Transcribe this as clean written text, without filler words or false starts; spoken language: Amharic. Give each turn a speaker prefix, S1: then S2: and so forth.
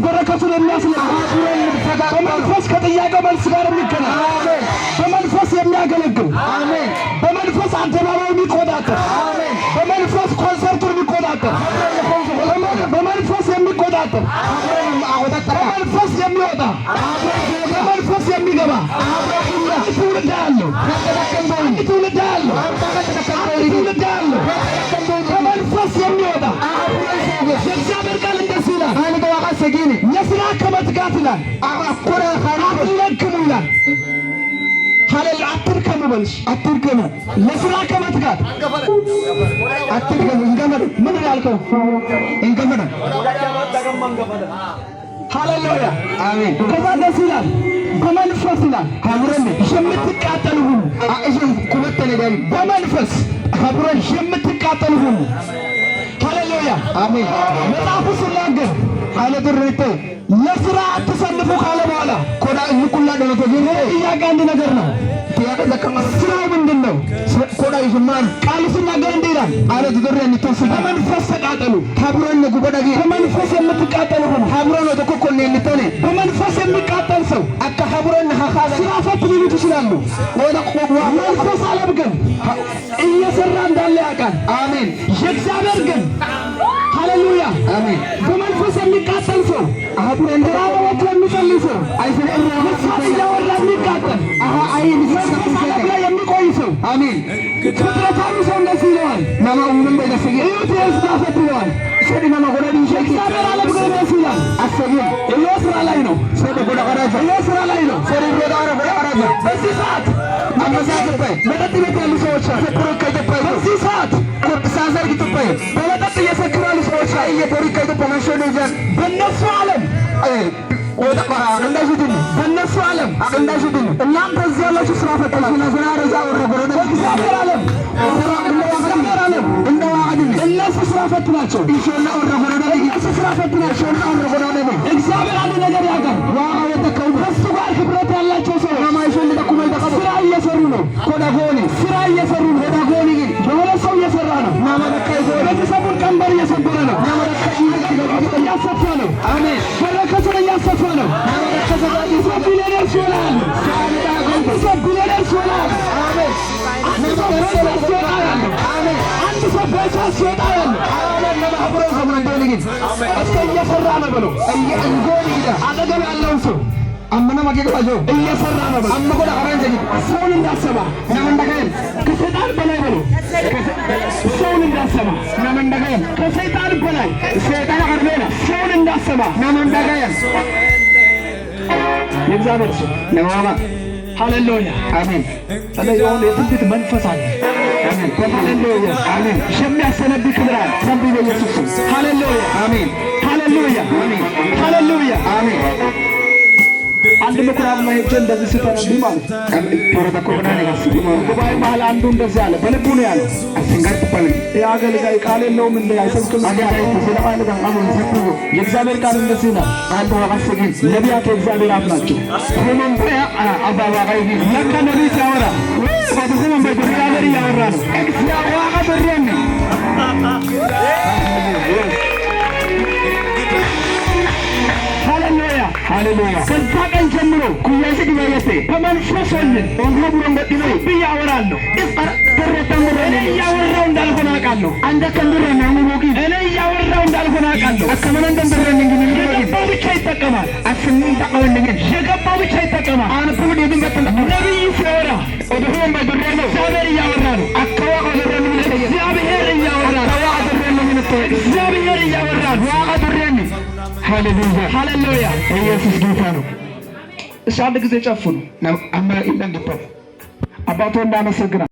S1: በረከቱን የሚያስለቅቅ በመንፈስ ከጥያቄው መልስ ጋር የሚገናኝ በመንፈስ የሚያገለግል በመንፈስ አደባባይ የሚቆጣጠር በመንፈስ ኮንሰርቱን የሚቆጣጠር በመንፈስ የሚቆጣጠር በመንፈስ የሚወጣ በመንፈስ የሚገባ ትውልድ አለው። ትውልድ አለው። ትውልድ አለው። በመንፈስ የሚወጣ የእግዚአብሔር ቃል እንደዚህ ይላል። ለሥራ ከመትጋት ይላል አትለክሙ ይላል። ሃሌሉያ አትርከሙ በልሽ አትርከሙ ለሥራ ከመትጋት አትርከሙ እንገመድ ምን ያልከው እንገመድ ሃሌሉያ አሜን። ከዛ ደስ ይላል በመንፈስ ይላል አብረን የምትቃጠሉ ሁሉ አእሽን ኩመተለ ጋር በመንፈስ አብረን የምትቃጠሉ ሁሉ ሃሌሉያ አሜን። መጽሐፉ ሲናገር ሃሌሉያ ለሥራ አትሰልፉ ካለ በኋላ ኮዳ እንኩላ ደረተ ግን ጥያቄ አንድ ነገር ነው። ስራው ምንድን ነው? ኮዳ ይስማን ቃሉ ሲናገር እንዲህ ይላል አለ ድርያን ተንስ በመንፈስ ተቃጠሉ ታብሮን ጉበዳጊ በመንፈስ የምትቃጠሉ ሁሉ ታብሮን ተኮኮል የምትሆነ በመንፈስ የሚቃጠል ሰው አካ ታብሮን ሀካለ ስራ ፈት ሊሉት ይችላሉ። ወደ ቆዋ መንፈስ ዓለም ግን እየሰራ እንዳለ ያውቃል። አሜን። የእግዚአብሔር ግን ሃሌሉያ አሜን። በመንፈስ የሚቃጠል ሰው አብረን ተራራዎች የሚጸልይ ሰው አይፈረም ያወራ የሚቃጠል አይን ላይ የሚቆይ ሰው አሜን። ፍጥረታዊ ሰው እንደዚህ ይለዋል ማማውንም በለሰየ ኢዮቴስ ያፈጥረዋል ሰዲ ማማጎላዲ እግዚአብሔር ዓለም ግን እንደዚህ ይላል አሰቡን ኢዮስራ ላይ ነው ሰዲ ጎዳ ቀራጃ ኢዮስራ ላይ ነው ሰዲ ጎዳ ቀራጃ በዚህ ሰዓት አመዛዝበይ መጠጥ ቤት ያሉ ሰዎች ፍጥረት ከይተባይ በዚህ ሰዓት ሳዘር ይተባይ በመጠጥ እየሰክራሉ ሰዎች እየተሪካ ይተባይ ሸነጃን በእነሱ ዓለም ወደ አቀንዳሽቱን በእነሱ ዓለም አቀንዳሽቱን እናንተ እዚህ ያላችሁ ስራ ፈተናችሁ ለዘና ረዛ ወረበረደ እግዚአብሔር ዓለም እግዚአብሔር ዓለም እንደዋአድን እነሱ ስራ ፈትናቸው ኢንሻአላህ ወረበረደ እነሱ ስራ ፈትናቸው ወረበረደ እግዚአብሔር አንድ ነገር ያጋር ዋው የተከው በሱ ጋር ህብረት ያላቸው ሰው ማማይሽን ለኩመ ስራ እየሰሩ ነው። ኮዳጎኒ ስራ እየሰሩ ነው። ኮዳጎኒ ግን የሆነ ሰው እየሰራ ነው። ማማለካይ ቤተሰቡን ቀንበር እየሰበረ ነው። ማማለካይ እያሰፋ ነው። አሜን። በረከቱን እያሰፋ ነው። ማማለካይ ቢሊዮነር ይሆናል። ቢሊዮነር ይሆናል። አሜን። አንድ ሰው በረከት ይሆናል። አሜን። አንድ ሰው በረከት ይሆናል። አሜን። ለማህበሩ ዘመን እንደልግን እስከ እየሰራ ነው ብሎ እየንጎኒ አጠገብ ያለው ሰው አመና ማገባጆ እየሰራ ነው ብሎ አመቆዳ አራንጀ ሰውን እንዳሰባ ነመንደገን ከሰይጣን በላይ ብሎ ሰውን እንዳሰባ ነመንደገን ከሰይጣን በላይ ሰይጣን አርበና ሰውን እንዳሰባ ነመንደገን የእግዚአብሔር ሰው ነዋማ ሃሌሉያ አሜን። ስለዚህ የትንቢት መንፈስ አለ። አሜን። ሃሌሉያ አሜን። የሚያሰነብት ክብር አለ። ሰንብይ በኢየሱስ ሃሌሉያ አሜን። ሃሌሉያ አሜን። ሃሌሉያ አሜን። አንድ ምኩራብ ላይ ሄጄ እንደዚህ ስተነብይ ማለት ጉባኤ መሀል አንዱ እንደዚህ አለ። በልቡ ነው ያለው የአገልጋይ ቃል የለውም እንደ አይሰብክም የእግዚአብሔር ቃል እንደዚህ ነው። ነቢያት የእግዚአብሔር አፍ ናቸው። ለካ ነቢይ ሲያወራ እግዚአብሔር እያወራ ነው። ሃሌሉያ ሃሌሉያ። ከዛ ቀን ጀምሮ ኩያሽ ግባየቴ በመንፈስ ሆኜ ወንድሙን በጥነው ብያወራለሁ። እኔ እያወራው እንዳልሆነ አውቃለሁ። አንተ ከንድረና ሙሉጊ እኔ እያወራው እንዳልሆነ አውቃለሁ። አከመነ እንደምረን እንግዲህ የገባው ብቻ ይጠቀማል። አስምን ተቀበል እንግዲህ የገባው ብቻ ይጠቀማል። አንተ ወደ ድንገት ነብይ ሲያወራ ወደሆም በድረና እግዚአብሔር እያወራ ነው። አከዋ ወደረን እግዚአብሔር እያወራ ነው። እግዚአብሔር እያወራ ነው። አድረን ሃሌሉያ ሃሌሉያ። ኢየሱስ ጌታ ነው። እሺ አንድ ጊዜ ጨፍኑ። አማ ኢላንዲፖ አባቶ እንዳመሰግና